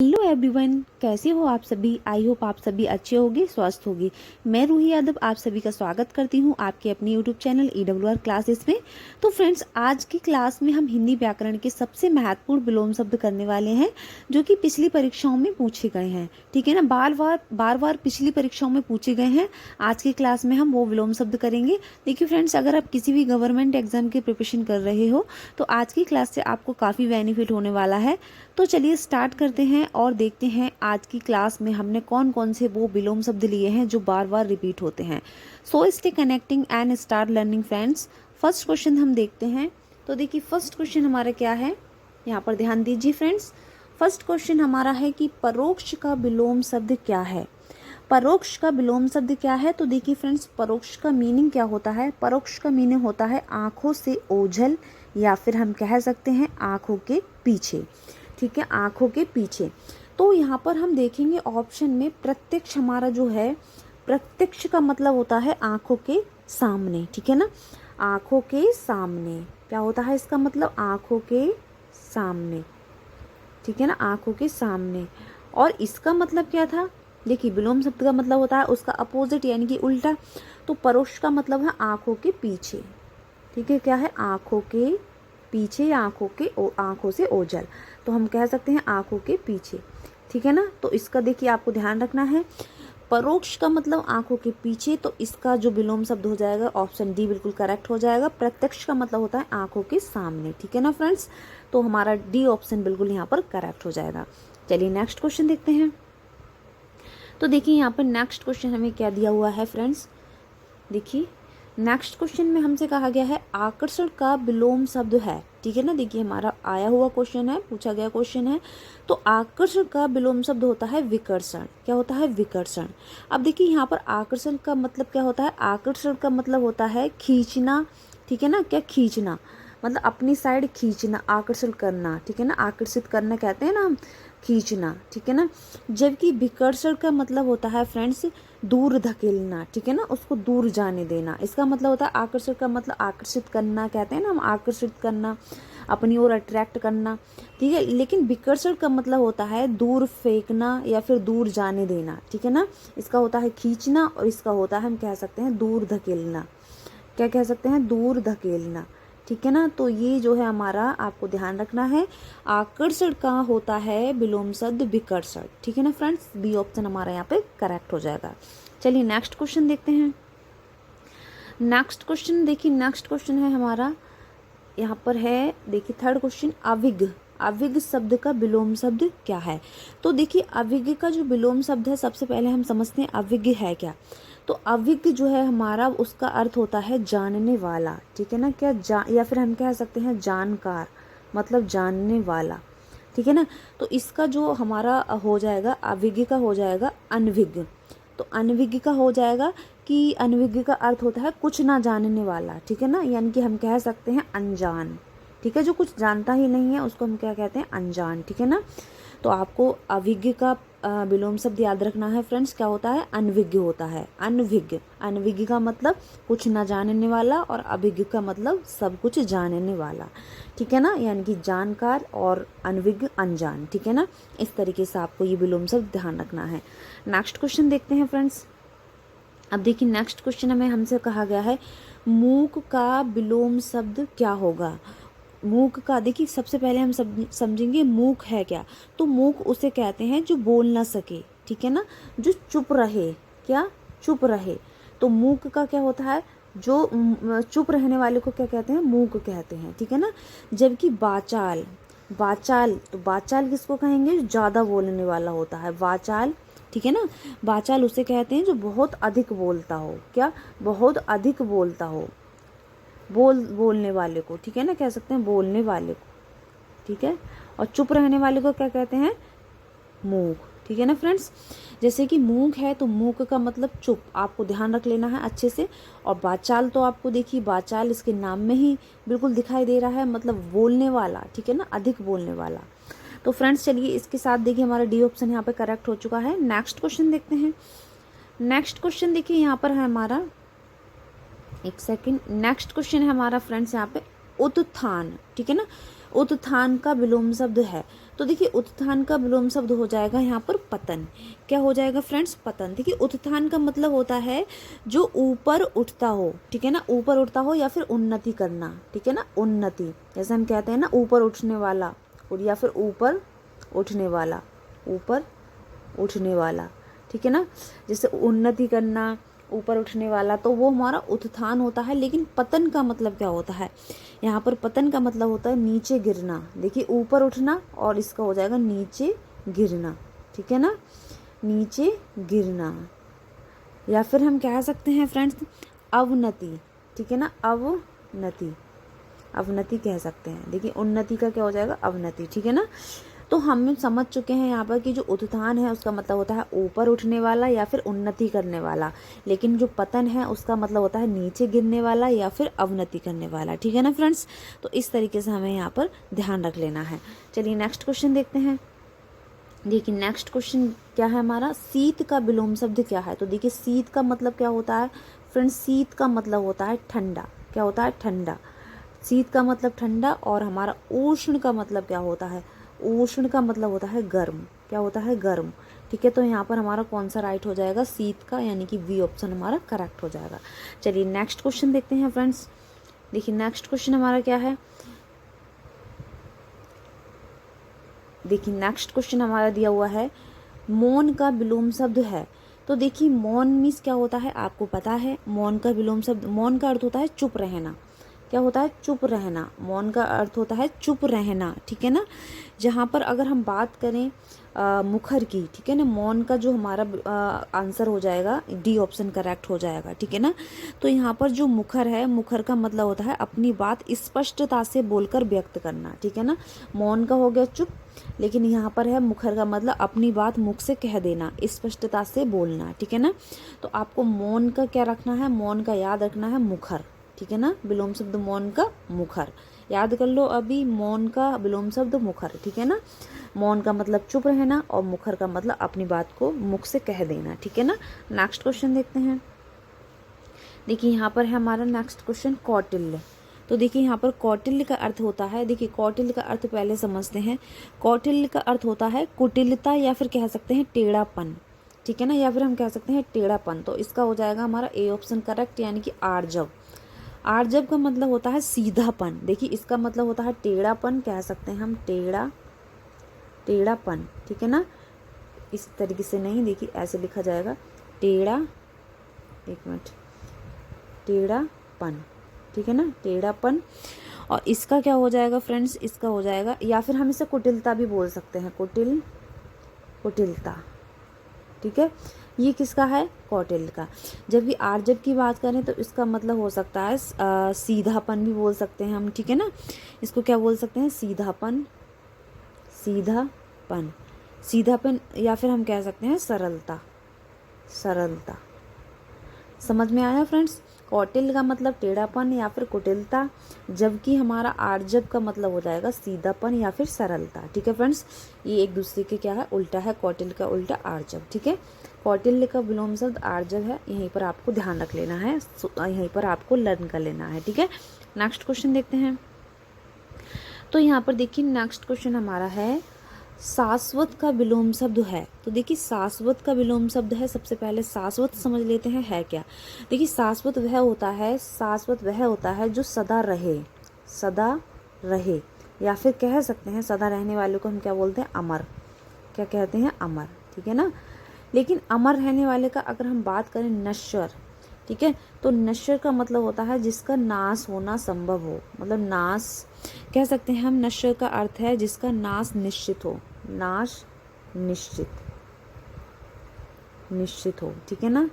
Hello everyone, कैसे हो आप सभी। आई होप आप सभी अच्छे होंगे, स्वस्थ होंगे। मैं रूही यादव आप सभी का स्वागत करती हूँ आपके अपने यूट्यूब चैनल EWR क्लासेस में। तो फ्रेंड्स, आज की क्लास में हम हिंदी व्याकरण के सबसे महत्वपूर्ण विलोम शब्द करने वाले हैं जो कि पिछली परीक्षाओं में पूछे गए हैं। ठीक है ना, बार बार पिछली परीक्षाओं में पूछे गए हैं। आज की क्लास में हम वो विलोम शब्द करेंगे। देखिए फ्रेंड्स, अगर आप किसी भी गवर्नमेंट एग्जाम की प्रिपरेशन कर रहे हो तो आज की क्लास से आपको काफ़ी बेनिफिट होने वाला है। तो चलिए स्टार्ट करते हैं और देखते हैं आज की क्लास में हमने कौन कौन से वो विलोम शब्द लिए हैं जो बार बार रिपीट होते हैं। So stay connecting and start learning friends. First question हम देखते हैं। तो देखिए फर्स्ट क्वेश्चन हमारा क्या है, यहाँ पर ध्यान दीजिए फ्रेंड्स। फर्स्ट क्वेश्चन हमारा है कि परोक्ष का विलोम शब्द क्या है। परोक्ष का विलोम शब्द क्या है। तो देखिए फ्रेंड्स, परोक्ष का मीनिंग क्या होता है। परोक्ष का मीनिंग होता है आंखों से ओझल, या फिर हम कह सकते हैं आंखों के पीछे। ठीक है, आंखों के पीछे। तो यहाँ पर हम देखेंगे ऑप्शन में प्रत्यक्ष हमारा जो है, प्रत्यक्ष का मतलब होता है आंखों के सामने। ठीक है ना, आंखों के सामने क्या होता है, इसका मतलब आंखों के सामने। ठीक है ना, आंखों के सामने। और इसका मतलब क्या था, देखिए विलोम शब्द का मतलब होता है उसका अपोजिट यानी कि उल्टा। तो परोक्ष का मतलब है आंखों के पीछे। ठीक है, क्या है, आंखों के पीछे या आंखों से ओझल। तो हम कह सकते हैं आंखों के पीछे। ठीक है ना, तो इसका देखिए आपको ध्यान रखना है। परोक्ष का मतलब आंखों के पीछे, तो इसका जो विलोम शब्द हो जाएगा ऑप्शन डी बिल्कुल करेक्ट हो जाएगा। प्रत्यक्ष का मतलब होता है आंखों के सामने। ठीक है ना फ्रेंड्स, तो हमारा डी ऑप्शन बिल्कुल यहाँ पर करेक्ट हो जाएगा। चलिए नेक्स्ट क्वेश्चन देखते हैं। तो देखिए यहाँ पर नेक्स्ट क्वेश्चन हमें क्या दिया हुआ है फ्रेंड्स। देखिए नेक्स्ट क्वेश्चन में हमसे कहा गया है आकर्षण का विलोम शब्द है। ठीक है ना, देखिए हमारा आया हुआ क्वेश्चन है, पूछा गया क्वेश्चन है। तो आकर्षण का विलोम शब्द होता है विकर्षण। क्या होता है, विकर्षण। अब देखिए यहाँ पर आकर्षण का मतलब क्या होता है। आकर्षण का मतलब होता है खींचना। ठीक है ना, क्या खींचना, मतलब अपनी साइड खींचना, आकर्षण करना। ठीक है ना, आकर्षित करना कहते हैं ना हम, खींचना। ठीक है ना, जबकि विकर्षण का मतलब होता है फ्रेंड्स दूर धकेलना। ठीक है ना, उसको दूर जाने देना। इसका मतलब होता है आकर्षण का मतलब आकर्षित करना कहते हैं ना हम, आकर्षित करना, अपनी ओर अट्रैक्ट करना। ठीक है, लेकिन विकर्षण का मतलब होता है दूर फेंकना या फिर दूर जाने देना। ठीक है ना, इसका होता है खींचना और इसका होता है हम कह सकते हैं दूर धकेलना। क्या कह सकते हैं, दूर धकेलना। ठीक है ना, तो ये जो है हमारा आपको ध्यान रखना है। आकर्षण का होता है विलोम शब्द विकर्षण। ठीक है ना फ्रेंड्स, बी ऑप्शन हमारा यहाँ पे करेक्ट हो जाएगा। चलिए नेक्स्ट क्वेश्चन देखते हैं। नेक्स्ट क्वेश्चन देखिए, नेक्स्ट क्वेश्चन है हमारा यहाँ पर है, देखिए थर्ड क्वेश्चन, अविघ्न। अविघ्न शब्द का विलोम शब्द क्या है। तो देखिए अविघ्न का जो विलोम शब्द है, सबसे पहले हम समझते हैं अविघ्न है क्या। तो अविज्ञ जो है हमारा, उसका अर्थ होता है जानने वाला। ठीक है ना, क्या या फिर हम कह सकते हैं जानकार, मतलब जानने वाला। ठीक है ना, तो इसका जो हमारा हो जाएगा अविज्ञ का हो जाएगा अनभिज्ञ। तो अनभिज्ञ का हो जाएगा कि अनभिज्ञ का अर्थ होता है कुछ ना जानने वाला। ठीक है ना, यानी कि हम कह सकते हैं अनजान। ठीक है, जो कुछ जानता ही नहीं है उसको हम क्या कहते हैं, अनजान। ठीक है ना, तो आपको अविज्ञ का विलोम शब्द याद रखना है फ्रेंड्स, क्या होता है, अनविज्ञ होता है। अनविज्ञ, अनविज्ञ का मतलब कुछ ना जानने वाला और अभिज्ञ का मतलब सब कुछ जानने वाला। ठीक है ना, यानी कि जानकार और अनविज्ञ अनजान। ठीक है ना, इस तरीके से आपको ये विलोम शब्द ध्यान रखना है। नेक्स्ट क्वेश्चन देखते हैं फ्रेंड्स। अब देखिए नेक्स्ट क्वेश्चन हमें हमसे कहा गया है मूक का विलोम शब्द क्या होगा। मूक का देखिए सबसे पहले हम समझेंगे मूक है क्या। तो मूक उसे कहते हैं जो बोल ना सके। ठीक है ना, जो चुप रहे, क्या, चुप रहे। तो मूक का क्या होता है, जो चुप रहने वाले को क्या कहते हैं, मूक कहते हैं। ठीक है ना, जबकि वाचाल, वाचाल, तो वाचाल किसको कहेंगे, जो ज़्यादा बोलने वाला होता है, वाचाल। ठीक है ना, वाचाल उसे कहते हैं जो बहुत अधिक बोलता हो। क्या, बहुत अधिक बोलता हो, बोलने वाले को। ठीक है ना, कह सकते हैं बोलने वाले को। ठीक है, और चुप रहने वाले को क्या कहते हैं, मूक। ठीक है ना फ्रेंड्स, जैसे कि मूक है तो मूक का मतलब चुप, आपको ध्यान रख लेना है अच्छे से। और वाचाल तो आपको देखिए, वाचाल इसके नाम में ही बिल्कुल दिखाई दे रहा है, मतलब बोलने वाला। ठीक है ना, अधिक बोलने वाला। तो फ्रेंड्स चलिए इसके साथ देखिए हमारा डी ऑप्शन यहाँ पे करेक्ट हो चुका है। नेक्स्ट क्वेश्चन देखते हैं। नेक्स्ट क्वेश्चन देखिए यहाँ पर है हमारा, एक सेकंड, नेक्स्ट क्वेश्चन है हमारा फ्रेंड्स यहाँ पे उत्थान। ठीक है ना, उत्थान का विलोम शब्द है। तो देखिए उत्थान का विलोम शब्द हो जाएगा यहाँ पर पतन। क्या हो जाएगा फ्रेंड्स? पतन। देखिए उत्थान का मतलब होता है जो ऊपर उठता हो, ठीक है ना, ऊपर उठता हो या फिर उन्नति करना, ठीक है ना, उन्नति। जैसे हम कहते हैं ना ऊपर उठने वाला, या फिर ऊपर उठने वाला, ऊपर उठने वाला, ठीक है ना, जैसे उन्नति करना, ऊपर उठने वाला, तो वो हमारा उत्थान होता है। लेकिन पतन का मतलब क्या होता है? यहाँ पर पतन का मतलब होता है नीचे गिरना। देखिए ऊपर उठना और इसका हो जाएगा नीचे गिरना, ठीक है ना, नीचे गिरना। या फिर हम कह सकते हैं फ्रेंड्स अवनति, ठीक है ना, अवनति, अवनति कह सकते हैं। देखिए उन्नति का क्या हो जाएगा? अवनति, ठीक है ना। तो हम समझ चुके हैं यहाँ पर कि जो उत्थान है उसका मतलब होता है ऊपर उठने वाला या फिर उन्नति करने वाला, लेकिन जो पतन है उसका मतलब होता है नीचे गिरने वाला या फिर अवनति करने वाला, ठीक है ना फ्रेंड्स। तो इस तरीके से हमें यहाँ पर ध्यान रख लेना है। चलिए नेक्स्ट क्वेश्चन देखते हैं। देखिए नेक्स्ट क्वेश्चन क्या है हमारा? शीत का विलोम शब्द क्या है? तो देखिए शीत का मतलब क्या होता है फ्रेंड्स? शीत का मतलब होता है ठंडा। क्या होता है? ठंडा। शीत का मतलब ठंडा। और हमारा उष्ण का मतलब क्या होता है? उष्ण का मतलब होता है गर्म। क्या होता है? गर्म, ठीक है। तो यहाँ पर हमारा कौन सा राइट हो जाएगा? शीत का, यानी कि बी ऑप्शन हमारा करेक्ट हो जाएगा। चलिए नेक्स्ट क्वेश्चन देखते हैं फ्रेंड्स। देखिए नेक्स्ट क्वेश्चन हमारा क्या है? देखिए नेक्स्ट क्वेश्चन हमारा दिया हुआ है मौन का विलोम शब्द है। तो देखिए मौन मीन्स क्या होता है? आपको पता है मौन का विलोम शब्द, मौन का अर्थ होता है चुप रहना। क्या होता है? चुप रहना। मौन का अर्थ होता है चुप रहना, ठीक है ना। जहाँ पर अगर हम बात करें मुखर की, ठीक है ना, मौन का जो हमारा आंसर हो जाएगा डी ऑप्शन करेक्ट हो जाएगा, ठीक है ना। तो यहाँ पर जो मुखर है, मुखर का मतलब होता है अपनी बात स्पष्टता से बोलकर व्यक्त करना, ठीक है ना। मौन का हो गया चुप, लेकिन यहाँ पर है मुखर का मतलब अपनी बात मुख से कह देना, स्पष्टता से बोलना, ठीक है ना। तो आपको मौन का क्या रखना है? मौन का याद रखना है मुखर, ठीक है ना। विलोम शब्द मौन का मुखर याद कर लो अभी। मौन का विलोम शब्द मुखर, ठीक है ना। मौन का मतलब चुप रहना और मुखर का मतलब अपनी बात को मुख से कह देना, ठीक है ना। नेक्स्ट क्वेश्चन देखते हैं। देखिए यहाँ पर है हमारा नेक्स्ट क्वेश्चन कौटिल्य। तो देखिए यहाँ पर कौटिल्य का अर्थ होता है, देखिए कौटिल्य का अर्थ पहले समझते हैं। कौटिल्य का अर्थ होता है कुटिलता या फिर कह सकते हैं टेढ़ापन, ठीक है ना, या फिर हम कह सकते हैं टेढ़ापन। तो इसका हो जाएगा हमारा ए ऑप्शन करेक्ट, यानी कि आर्जव। आर्जव का मतलब होता है सीधापन। देखिए इसका मतलब होता है टेढ़ापन, कह सकते हैं हम टेढ़ापन, ठीक है ना। इस तरीके से नहीं, देखिए ऐसे लिखा जाएगा टेढ़ा, एक मिनट, टेढ़ापन, ठीक है ना, टेढ़ापन। और इसका क्या हो जाएगा फ्रेंड्स? इसका हो जाएगा, या फिर हम इसे कुटिलता भी बोल सकते हैं, कुटिलता, ठीक है। ये किसका है? कौटिल्य का। जब भी आर्जव की बात करें तो इसका मतलब हो सकता है सीधापन भी बोल सकते हैं हम, ठीक है ना। इसको क्या बोल सकते हैं? सीधापन, सीधापन, या फिर हम कह सकते हैं सरलता। समझ में आया फ्रेंड्स? कौटिल्य का मतलब टेढ़ापन या फिर कुटिलता, जबकि हमारा आर्जव का मतलब हो जाएगा सीधापन या फिर सरलता, ठीक है फ्रेंड्स। ये एक दूसरे के क्या है? उल्टा है। कौटिल्य का उल्टा आर्जव, ठीक है। कौटिल्य का विलोम शब्द आर्जव है, यहीं पर आपको ध्यान रख लेना है, यहीं पर आपको लर्न कर लेना है, ठीक है। नेक्स्ट क्वेश्चन देखते हैं। तो यहाँ पर देखिए नेक्स्ट क्वेश्चन हमारा है शाश्वत का विलोम शब्द है। तो देखिए शाश्वत का विलोम शब्द है, सबसे पहले शाश्वत समझ लेते हैं है क्या। देखिए शाश्वत वह होता है जो सदा रहे, या फिर कह सकते हैं सदा रहने वाले को हम क्या बोलते हैं? अमर। क्या कहते हैं? अमर, ठीक है ना। लेकिन अमर रहने वाले का अगर हम बात करें नश्वर, ठीक है, तो नश्वर का मतलब होता है जिसका नाश होना संभव हो, मतलब नाश कह सकते हैं हम। नश्वर का अर्थ है जिसका नाश निश्चित हो, नाश निश्चित हो, ठीक है ना।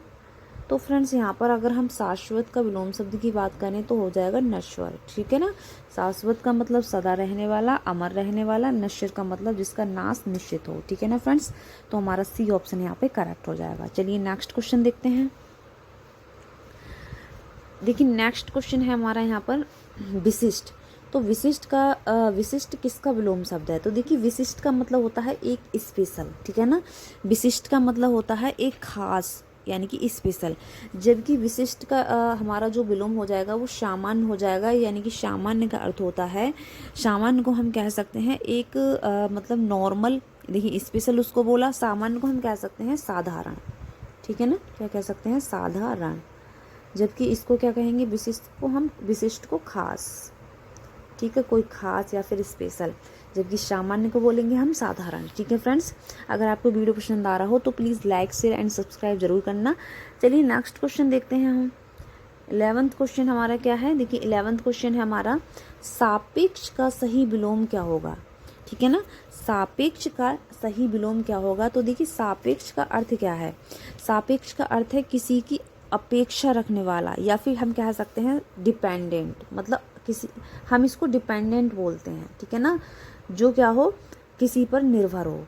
तो फ्रेंड्स यहाँ पर अगर हम शाश्वत का विलोम शब्द की बात करें तो हो जाएगा नश्वर, ठीक है ना। शाश्वत का मतलब सदा रहने वाला, अमर रहने वाला। नश्वर का मतलब जिसका नाश निश्चित हो, ठीक है ना फ्रेंड्स। तो हमारा सी ऑप्शन यहाँ पे करेक्ट हो जाएगा। चलिए नेक्स्ट क्वेश्चन देखते हैं। देखिए नेक्स्ट क्वेश्चन है हमारा यहाँ पर विशिष्ट। तो विशिष्ट किसका विलोम शब्द है? तो देखिए विशिष्ट का मतलब होता है एक स्पेशल, ठीक है ना। विशिष्ट का मतलब होता है एक खास, यानी कि स्पेशल, जबकि विशिष्ट का हमारा जो विलोम हो जाएगा वो सामान्य हो जाएगा, यानी कि सामान्य का अर्थ होता है, सामान्य को हम कह सकते हैं एक मतलब नॉर्मल, देखिए स्पेशल उसको बोला, सामान्य को हम कह सकते हैं साधारण, ठीक है ना, क्या कह सकते हैं, साधारण। जबकि इसको क्या कहेंगे, विशिष्ट को हम, विशिष्ट को खास, ठीक है, कोई खास या फिर स्पेशल, जबकि सामान्य को बोलेंगे हम साधारण। ठीक है फ्रेंड्स, अगर आपको वीडियो पसंद आ रहा हो तो please like share and subscribe जरूर करना। चलिए नेक्स्ट क्वेश्चन देखते हैं हम। 11th क्वेश्चन हमारा क्या है, देखिए 11th क्वेश्चन है हमारा, सापेक्ष का सही विलोम क्या होगा। ठीक है ना, सापेक्ष का सही विलोम क्या होगा। तो देखिए सापेक्ष का अर्थ क्या है, सापेक्ष का अर्थ है किसी की अपेक्षा रखने वाला, या फिर हम कह सकते हैं डिपेंडेंट, मतलब किसी, हम इसको डिपेंडेंट बोलते हैं, ठीक है ना, जो क्या हो, किसी पर निर्भर हो।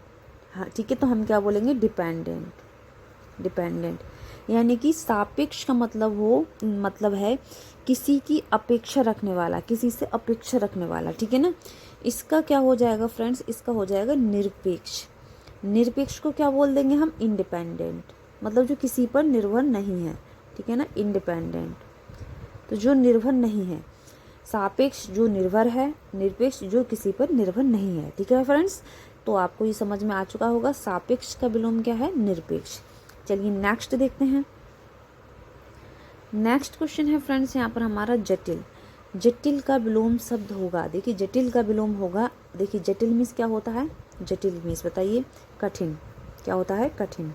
हाँ ठीक है, तो हम क्या बोलेंगे, डिपेंडेंट, डिपेंडेंट, यानी कि सापेक्ष का मतलब है किसी की अपेक्षा रखने वाला, किसी से अपेक्षा रखने वाला। ठीक है ना, इसका क्या हो जाएगा फ्रेंड्स, इसका हो जाएगा निरपेक्ष। निरपेक्ष को क्या बोल देंगे हम, इंडिपेंडेंट, मतलब जो किसी पर निर्भर नहीं है। ठीक है ना, इंडिपेंडेंट तो जो निर्भर नहीं है, सापेक्ष जो निर्भर है, निरपेक्ष जो किसी पर निर्भर नहीं है। ठीक है फ्रेंड्स, तो आपको ये समझ में आ चुका होगा सापेक्ष का विलोम क्या है, निरपेक्ष। चलिए नेक्स्ट देखते हैं। नेक्स्ट क्वेश्चन है फ्रेंड्स यहाँ पर हमारा जटिल। जटिल का विलोम शब्द होगा, देखिए जटिल का विलोम होगा, देखिए जटिल मीन्स क्या होता है, जटिल मीन्स बताइए, कठिन, क्या होता है, कठिन।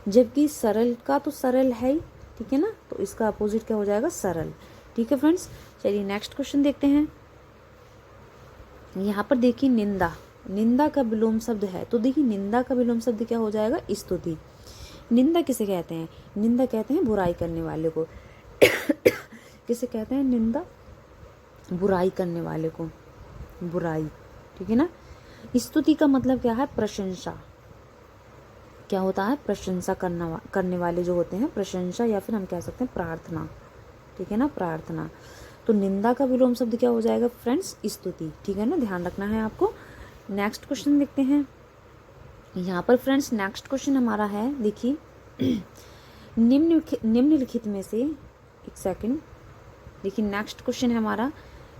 जबकि सरल का तो सरल है ही, ठीक है ना, तो इसका अपोजिट क्या हो जाएगा, सरल। ठीक है फ्रेंड्स, चलिए नेक्स्ट क्वेश्चन देखते हैं। यहाँ पर देखिए निंदा, निंदा का विलोम शब्द है, तो देखिए निंदा का विलोम शब्द क्या हो जाएगा, स्तुति। निंदा किसे कहते हैं, निंदा कहते हैं बुराई करने वाले को किसे कहते हैं, निंदा, बुराई करने वाले को, बुराई। ठीक है ना, स्तुति का मतलब क्या है, प्रशंसा, क्या होता है, प्रशंसा करने वाले जो होते हैं, प्रशंसा, या फिर हम कह सकते हैं प्रार्थना। ठीक है ना, प्रार्थना। तो निंदा का विलोम शब्द क्या हो जाएगा फ्रेंड्स, स्तुति। ठीक है ना, ध्यान रखना है आपको। नेक्स्ट क्वेश्चन देखते हैं यहाँ पर फ्रेंड्स। नेक्स्ट क्वेश्चन हमारा है, देखिए निम्नलिखित में से, एक सेकंड, देखिए नेक्स्ट क्वेश्चन है हमारा,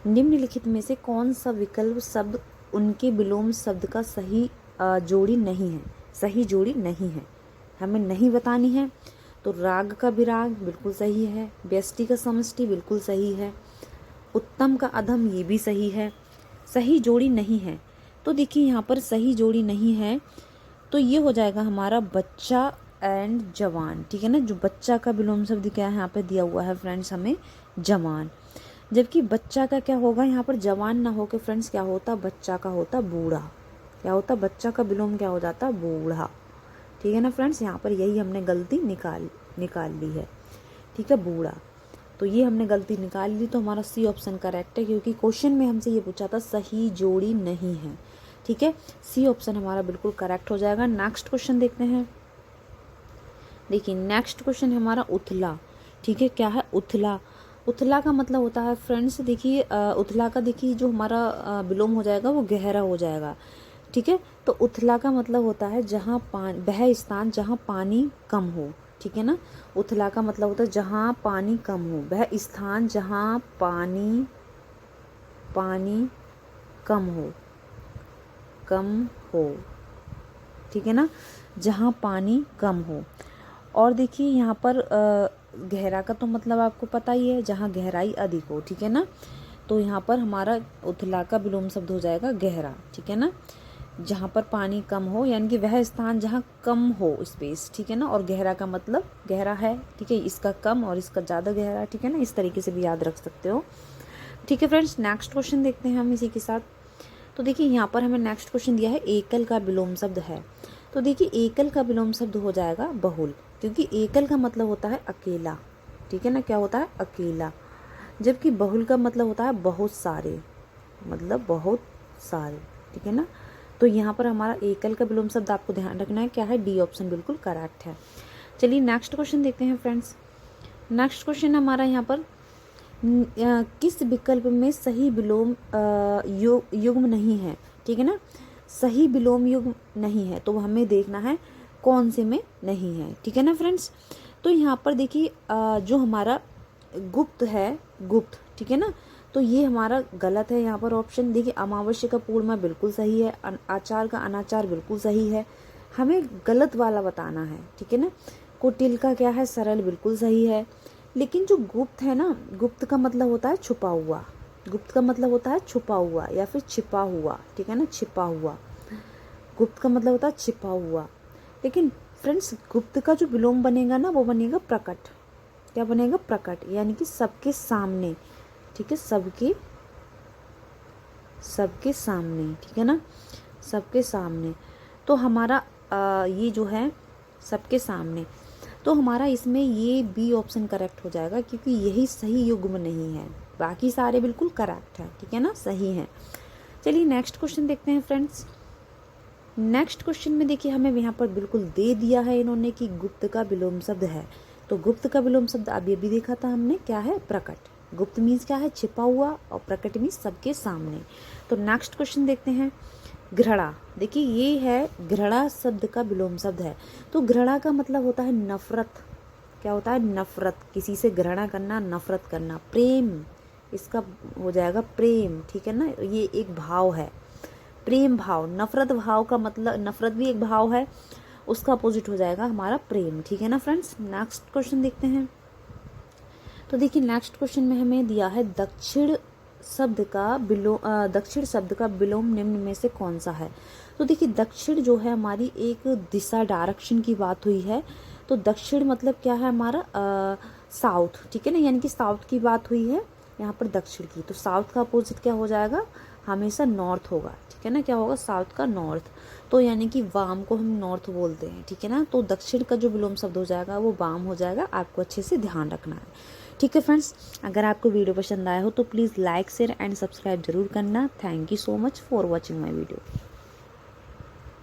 निम्नलिखित में से कौन सा विकल्प शब्द उनके विलोम शब्द का सही जोड़ी नहीं है, सही जोड़ी नहीं है, हमें नहीं बतानी है। तो राग का विराग बिल्कुल सही है, व्यष्टि का समष्टि बिल्कुल सही है, उत्तम का अधम ये भी सही है, सही जोड़ी नहीं है। तो देखिए यहाँ पर सही जोड़ी नहीं है, तो ये हो जाएगा हमारा बच्चा एंड जवान। ठीक है ना, जो बच्चा का विलोम शब्द क्या है यहाँ पे दिया हुआ है फ्रेंड्स हमें, जवान। जबकि बच्चा का क्या होगा यहाँ पर, जवान ना होकर फ्रेंड्स क्या होता, बच्चा का होता बूढ़ा, क्या होता, बच्चा का विलोम क्या हो जाता, बूढ़ा। ठीक है ना फ्रेंड्स, यहाँ पर यही हमने गलती निकाल ली है। ठीक है, बूढ़ा, तो ये हमने गलती निकाल ली, तो हमारा सी ऑप्शन करेक्ट है, क्योंकि क्वेश्चन में हमसे ये पूछा था सही जोड़ी नहीं है। ठीक है, सी ऑप्शन हमारा बिल्कुल करेक्ट हो जाएगा। नेक्स्ट क्वेश्चन देखते हैं। देखिए नेक्स्ट क्वेश्चन हमारा उथला। ठीक है, क्या है, उथला। उथला का मतलब होता है फ्रेंड्स, देखिए उथला का देखिए जो हमारा विलोम हो जाएगा वो गहरा हो जाएगा। ठीक है, तो उथला का मतलब होता है जहाँ वह स्थान जहाँ पानी कम हो। ठीक है ना, उथला का मतलब होता है जहाँ पानी कम हो, वह स्थान जहाँ पानी कम हो। ठीक है ना, जहाँ पानी कम हो। और देखिए यहाँ पर गहरा का तो मतलब आपको पता ही है, जहाँ गहराई अधिक हो। ठीक है ना, तो यहाँ पर हमारा उथला का विलोम शब्द हो जाएगा गहरा। ठीक है ना, जहाँ पर पानी कम हो, यानी कि वह स्थान जहाँ कम हो स्पेस। ठीक है ना, और गहरा का मतलब गहरा है। ठीक है, इसका कम और इसका ज़्यादा गहरा। ठीक है ना, इस तरीके से भी याद रख सकते हो। ठीक है फ्रेंड्स, नेक्स्ट क्वेश्चन देखते हैं हम इसी के साथ। तो देखिए यहाँ पर हमें नेक्स्ट क्वेश्चन दिया है, एकल का विलोम शब्द है। तो देखिए एकल का विलोम शब्द हो जाएगा बहुल, क्योंकि एकल का मतलब होता है अकेला। ठीक है ना, क्या होता है, अकेला। जबकि बहुल का मतलब होता है बहुत सारे, मतलब बहुत सारे। ठीक है ना, तो यहाँ पर हमारा एकल का विलोम शब्द आपको ध्यान रखना है, क्या है, डी ऑप्शन बिल्कुल करेक्ट है। चलिए नेक्स्ट क्वेश्चन देखते हैं फ्रेंड्स। नेक्स्ट क्वेश्चन हमारा यहाँ पर, किस विकल्प में सही विलोम युग्म नहीं है। ठीक है ना, सही विलोम युग्म नहीं है, तो हमें देखना है कौन से में नहीं है, ठीक है ना फ्रेंड्स। तो यहाँ पर देखिए जो हमारा गुप्त है, गुप्त, ठीक है ना, तो ये हमारा गलत है यहाँ पर ऑप्शन। देखिए अमावस्या का पूर्णिमा बिल्कुल सही है, आचार का अनाचार बिल्कुल सही है, हमें गलत वाला बताना है, ठीक है ना। कुटिल का क्या है, सरल बिल्कुल सही है। लेकिन जो गुप्त है ना, गुप्त का मतलब होता है छुपा हुआ, गुप्त का मतलब होता है छुपा हुआ या फिर छिपा हुआ, ठीक है ना, छिपा हुआ, गुप्त का मतलब होता है छिपा हुआ। लेकिन फ्रेंड्स गुप्त का जो विलोम बनेगा ना वो बनेगा प्रकट। क्या बनेगा, प्रकट, यानी कि सबके सामने, ठीक है, सबके सामने, ठीक है ना, सबके सामने। तो हमारा ये जो है सबके सामने, तो हमारा इसमें ये बी ऑप्शन करेक्ट हो जाएगा, क्योंकि यही सही युग्म नहीं है, बाकी सारे बिल्कुल करेक्ट है, ठीक है ना, सही है। चलिए नेक्स्ट क्वेश्चन देखते हैं फ्रेंड्स। नेक्स्ट क्वेश्चन में देखिए हमें यहाँ पर बिल्कुल दे दिया है इन्होंने कि गुप्त का विलोम शब्द है। तो गुप्त का विलोम शब्द अभी भी देखा था हमने, क्या है, प्रकट। गुप्त मीन्स क्या है, छिपा हुआ, और प्रकट मीन्स सबके सामने। तो नेक्स्ट क्वेश्चन देखते हैं। घृणा, देखिए ये है घृणा शब्द का विलोम शब्द है। तो घृणा का मतलब होता है नफरत। क्या होता है, नफरत, किसी से घृणा करना, नफरत करना। प्रेम, इसका हो जाएगा प्रेम, ठीक है ना, ये एक भाव है, प्रेम भाव। नफरत भाव का मतलब, नफरत भी एक भाव है, उसका अपोजिट हो जाएगा हमारा प्रेम, ठीक है ना फ्रेंड्स। नेक्स्ट क्वेश्चन देखते हैं। तो देखिए नेक्स्ट क्वेश्चन में हमें दिया है दक्षिण शब्द का विलोम निम्न में से कौन सा है। तो देखिए दक्षिण जो है हमारी एक दिशा, डायरेक्शन की बात हुई है। तो दक्षिण मतलब क्या है हमारा, साउथ, ठीक है ना, यानी कि साउथ की बात हुई है यहाँ पर दक्षिण की। तो साउथ का अपोजिट क्या हो जाएगा, हमेशा नॉर्थ होगा, ठीक है ना, क्या होगा, साउथ का नॉर्थ। तो यानी कि वाम को हम नॉर्थ बोलते हैं, ठीक है ना। तो दक्षिण का जो विलोम शब्द हो जाएगा वो वाम हो जाएगा, आपको अच्छे से ध्यान रखना है, ठीक है फ्रेंड्स। अगर आपको वीडियो पसंद आया हो तो please like share and subscribe जरूर करना। Thank you so much for watching my video.